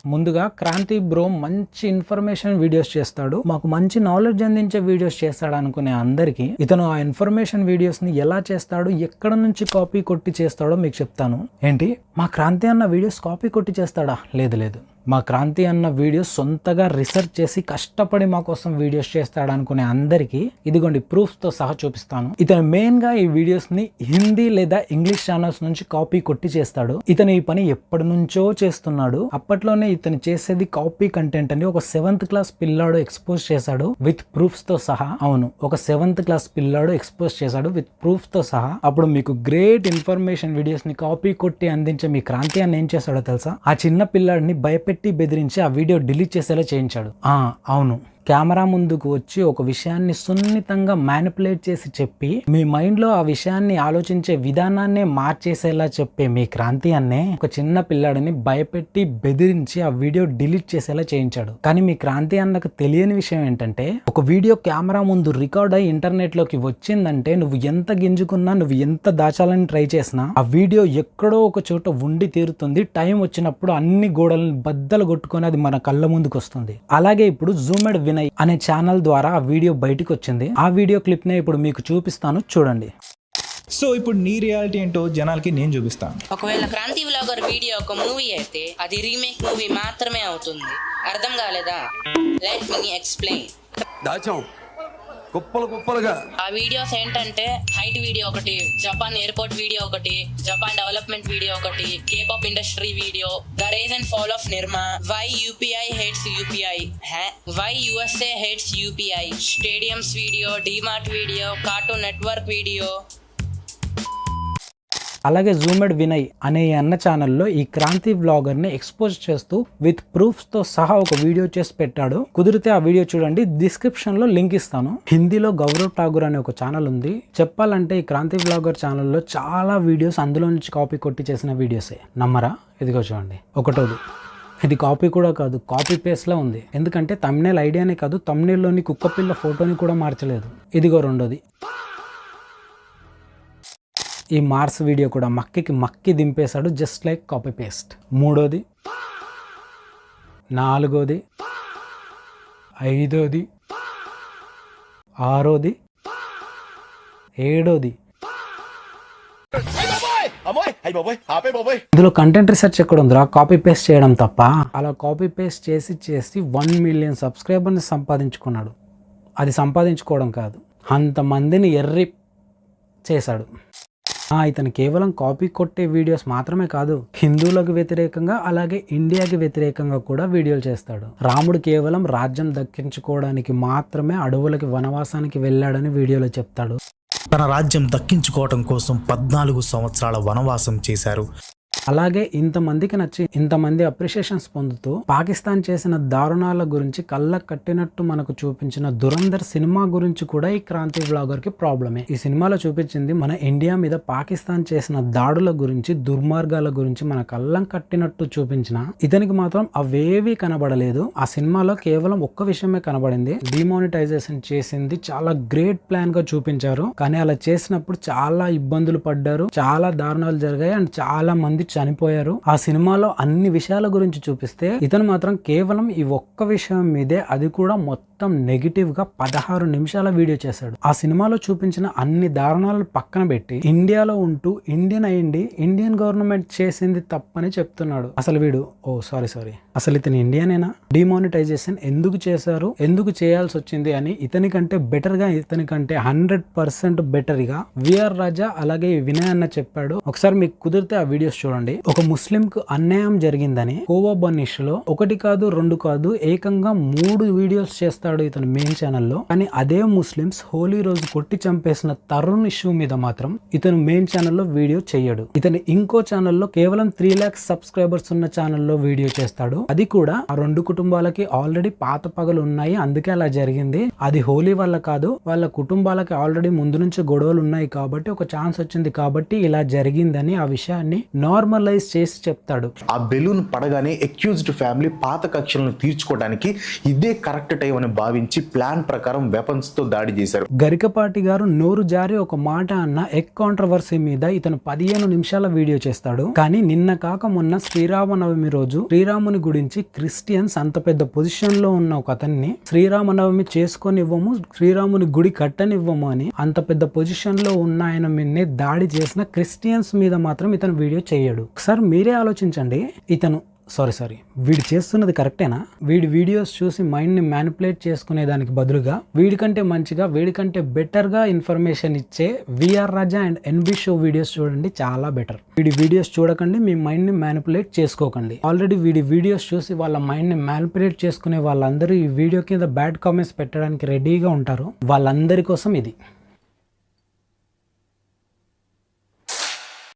ముందుగా క్రాంతి బ్రో మంచి information videos చేస్తాడు, మాకు మంచి నాలెడ్జ్ అందించే వీడియోస్ చేస్తాడు అనుకునే అందరికి ఇతను ఆ ఇన్ఫర్మేషన్ వీడియోస్ ని ఎలా చేస్తాడు, ఎక్కడ నుంచి కాపీ కొట్టి చేస్తాడో మీకు చెప్తాను. ఏంటి మా క్రాంతి అన్న వీడియోస్ కాపీ కొట్టి చేస్తాడా? లేదు లేదు, మా క్రాంతి అన్న వీడియోస్ సొంతగా రీసెర్చ్ చేసి కష్టపడి మా కోసం వీడియోస్ చేస్తాడు అనుకునే అందరికి ఇదిగోండి ప్రూఫ్స్ తో సహా చూపిస్తాను. ఇతను మెయిన్ గా ఈ వీడియోస్ ని హిందీ లేదా ఇంగ్లీష్ ఛానల్స్ నుంచి కాపీ కొట్టి చేస్తాడు. ఇతను ఈ పని ఎప్పటి నుంచో చేస్తున్నాడు. అప్పట్లోనే ఇతను చేసేది కాపీ కంటెంట్ అని ఒక 7th క్లాస్ పిల్లాడు ఎక్స్పోజ్ చేశాడు విత్ ప్రూఫ్స్ తో సహా. అవును, ఒక 7th క్లాస్ పిల్లాడు ఎక్స్పోజ్ చేశాడు విత్ ప్రూఫ్స్ తో సహా. అప్పుడు మీకు గ్రేట్ ఇన్ఫర్మేషన్ వీడియోస్ ని కాపీ కొట్టి అందించే మీ క్రాంతి అన్న ఏం చేశాడో తెలుసా? ఆ చిన్న పిల్లాడిని భయపెట్టి బెదిరించి ఆ వీడియో డిలీట్ చేసేలా చేయించాడు. అవును, కెమెరా ముందుకు వచ్చి ఒక విషయాన్ని సున్నితంగా మ్యానిపులేట్ చేసి చెప్పి మీ మైండ్ లో ఆ విషయాన్ని ఆలోచించే విధానాన్నే మార్చేసేలా చెప్పే మీ క్రాంతి అన్నే ఒక చిన్న పిల్లాడిని భయపెట్టి బెదిరించి ఆ వీడియో డిలీట్ చేసేలా చేయించాడు. కానీ మీ క్రాంతి అన్నకు తెలియని విషయం ఏంటంటే, ఒక వీడియో కెమెరా ముందు రికార్డ్ అయ్యి ఇంటర్నెట్ లోకి వచ్చిందంటే నువ్వు ఎంత గింజుకున్నా, నువ్వు ఎంత దాచాలని ట్రై చేసినా ఆ వీడియో ఎక్కడో ఒక చోట ఉండి తీరుతుంది. టైం వచ్చినప్పుడు అన్ని గోడలను బద్దలు కొట్టుకొని అది మన కళ్ళ ముందుకు వస్తుంది. అలాగే ఇప్పుడు జూమెడ్ వినయ్ అనే ఛానల్ ద్వారా ఆ వీడియో బయటకు వచ్చింది. ఆ వీడియో క్లిప్ నే ఇప్పుడు మీకు చూపిస్తాను, చూడండి. సో ఇప్పుడు నీ రియాలిటీ ఏంటో జనాలకి నేను చూపిస్తాను. ఒకవేళ క్రాంతి వ్లాగర్ వీడియో ఒక మూవీ అయితే అది రీమేక్ మూవీ మాత్రమే అవుతుంది. అర్థం కాలేదా? Let me explain. దాచాం కుప్పలు కుప్పలుగా. ఆ వీడియోస్ ఏంటంటే హైట్ వీడియో ఒకటి, జపాన్ ఎయిర్పోర్ట్ వీడియో ఒకటి, జపాన్ డెవలప్మెంట్ వీడియో ఒకటి, K-pop industry video, the rise and fall of Nirma, why UPI hates UPI, why USA hates UPI, stadiums video, DMart video, cartoon network video. అలాగే జూమెడ్ వినయ్ అనే అన్న ఛానల్లో ఈ క్రాంతి వ్లాగర్ ని ఎక్స్పోజ్ చేస్తూ విత్ ప్రూఫ్స్ తో సహా ఒక వీడియో చేసి పెట్టాడు. కుదిరితే ఆ వీడియో చూడండి, డిస్క్రిప్షన్ లో లింక్ ఇస్తాను. హిందీలో గౌరవ్ ఠాగూర్ అనే ఒక ఛానల్ ఉంది. చెప్పాలంటే ఈ క్రాంతి వ్లాగర్ ఛానల్లో చాలా వీడియోస్ అందులో నుంచి కాపీ కొట్టి చేసిన వీడియోసే. నమ్మరా? ఇదిగో చూడండి. ఒకటోది, ఇది కాపీ కూడా కాదు, కాపీ పేస్ట్ లా ఉంది. ఎందుకంటే తమ్నేల్ ఐడియానే కాదు, తమ్నేల్ లోని కుక్కపిల్ల ఫోటోని కూడా మార్చలేదు. ఇదిగో రెండోది, ఈ మార్స్ వీడియో కూడా మక్కి దింపేశాడు, జస్ట్ లైక్ కాపీ పేస్ట్. మూడోది, నాలుగోది, ఐదోది, ఆరోది, ఏడోది. ఇందులో కంటెంట్ రీసెర్చ్ ఎక్కడ ఉందిరా? కాపీ పేస్ట్ చేయడం తప్ప. అలా కాపీ పేస్ట్ చేసి 1 మిలియన్ సబ్స్క్రైబర్ని సంపాదించుకున్నాడు. అది సంపాదించుకోవడం కాదు, అంతమందిని ఎర్రి చేశాడు. ఇతను కేవలం కాపీ కొట్టే వీడియోస్ మాత్రమే కాదు, హిందువులకు వ్యతిరేకంగా అలాగే ఇండియాకి వ్యతిరేకంగా కూడా వీడియోలు చేస్తాడు. రాముడు కేవలం రాజ్యం దక్కించుకోవడానికి మాత్రమే అడవులకి వనవాసానికి వెళ్ళాడని వీడియోలో చెప్తాడు. తన రాజ్యం దక్కించుకోవడం కోసం 14 సంవత్సరాల వనవాసం చేశారు. అలాగే ఇంతమందికి నచ్చి ఇంతమంది అప్రిషియేషన్స్ పొందుతూ పాకిస్తాన్ చేసిన దారుణాల గురించి కళ్ళ కట్టినట్టు మనకు చూపించిన దురంధర్ సినిమా గురించి కూడా ఈ క్రాంతి వ్లాగర్ కి ప్రాబ్లమే. ఈ సినిమాలో చూపించింది మన ఇండియా మీద పాకిస్తాన్ చేసిన దాడుల గురించి, దుర్మార్గాల గురించి మన కళ్ళం కట్టినట్టు చూపించిన ఇతనికి మాత్రం అవేవి కనబడలేదు. ఆ సినిమాలో కేవలం ఒక్క విషయమే కనబడింది, డిమానిటైజేషన్ చేసింది చాలా గ్రేట్ ప్లాన్ గా చూపించారు. కానీ అలా చేసినప్పుడు చాలా ఇబ్బందులు పడ్డారు, చాలా దారుణాలు జరిగాయి అండ్ చాలా మంది చనిపోయారు. ఆ సినిమాలో అన్ని విషయాల గురించి చూపిస్తే ఇతను మాత్రం కేవలం ఈ ఒక్క విషయం మీదే, అది కూడా మొత్తం నెగిటివ్ గా 16 నిమిషాల వీడియో చేశాడు. ఆ సినిమాలో చూపించిన అన్ని దారుణాలను పక్కన పెట్టి ఇండియాలో ఉంటూ ఇండియన్ అయ్యింది, ఇండియన్ గవర్నమెంట్ చేసింది తప్పని చెప్తున్నాడు. అసలు వీడు సారీ అసలు ఇతను ఇండియనేనా? డిమానిటైజేషన్ ఎందుకు చేశారు, ఎందుకు చేయాల్సి వచ్చింది అని ఇతనికంటే బెటర్ గా, ఇతనికంటే 100% బెటర్ గా విఆర్ రాజా అలాగే వినయ్ అన్న చెప్పాడు. ఒకసారి మీకు కుదిరితే ఆ వీడియోస్ చూడండి. ఒక ముస్లిం కు అన్యాయం జరిగిందని కోవబనిష్ లో 1 కాదు 2 కాదు ఏకంగా 3 వీడియోస్ చేస్తాడు ఇతను మెయిన్ ఛానల్లో. కానీ అదే ముస్లిమ్స్ హోలీ రోజు కొట్టి చంపేసిన తరుణ్ ఇష్యూ మీద మాత్రం ఇతను మెయిన్ ఛానల్లో వీడియో చెయ్యడు. ఇతను ఇంకో ఛానల్లో కేవలం 3 lakhs సబ్స్క్రైబర్స్ ఉన్న ఛానల్లో వీడియో చేస్తాడు. అది కూడా ఆ 2 కుటుంబాలకి ఆల్రెడీ పాత పగలు ఉన్నాయి, అందుకే అలా జరిగింది. అది హోలీ వల్ల కాదు, వాళ్ళ కుటుంబాలకి ఆల్రెడీ ముందు నుంచి గొడవలు ఉన్నాయి కాబట్టి ఒక ఛాన్స్ వచ్చింది కాబట్టి ఇలా జరిగిందని ఆ విషయాన్ని నార్మలైజ్ చేసి చెప్తాడు. ఆ బెలూన్ పడగానే అక్యూజ్డ్ ఫ్యామిలీ పాత కక్షలను తీర్చుకోవడానికి ఇదే కరెక్ట్ టైం అని భావించి ప్లాన్ ప్రకారం వెపన్స్ తో దాడి చేశారు. గరికపాటి గారు నోరు జారి ఒక మాట అన్న ఎగ్ కాంట్రవర్సీ మీద ఇతను 15 నిమిషాల వీడియో చేస్తాడు. కానీ నిన్న కాక మొన్న శ్రీరామనవమి రోజు శ్రీరాముని గురించి క్రిస్టియన్స్ అంత పెద్ద పొజిషన్ లో ఉన్న ఒక అతన్ని శ్రీరామనవమి చేసుకొనివ్వము, శ్రీరాముని గుడి కట్టనివ్వము అని అంత పెద్ద పొజిషన్ లో ఉన్న ఆయన మీదనే దాడి చేసిన క్రిస్టియన్స్ మీద మాత్రం ఇతను వీడియో చేయడు. ఒకసారి మీరే ఆలోచించండి. ఇతను సారీ వీడు చేస్తున్నది కరెక్టేనా? వీడి వీడియోస్ చూసి మైండ్ ని మ్యానిపులేట్ చేసుకునే దానికి బదులుగా వీడికంటే మంచిగా, వీడికంటే బెటర్ గా ఇన్ఫర్మేషన్ ఇచ్చే VR Raja and NB show videos చూడండి, చాలా బెటర్. వీడి వీడియోస్ చూడకండి, మీ మైండ్ ని మ్యానిపులేట్ చేసుకోకండి. ఆల్రెడీ వీడి వీడియోస్ చూసి వాళ్ళ మైండ్ ని మ్యానిపులేట్ చేసుకునే వాళ్ళందరూ ఈ వీడియో కింద బ్యాడ్ కామెంట్స్ పెట్టడానికి రెడీగా ఉంటారు. వాళ్ళందరి కోసం ఇది.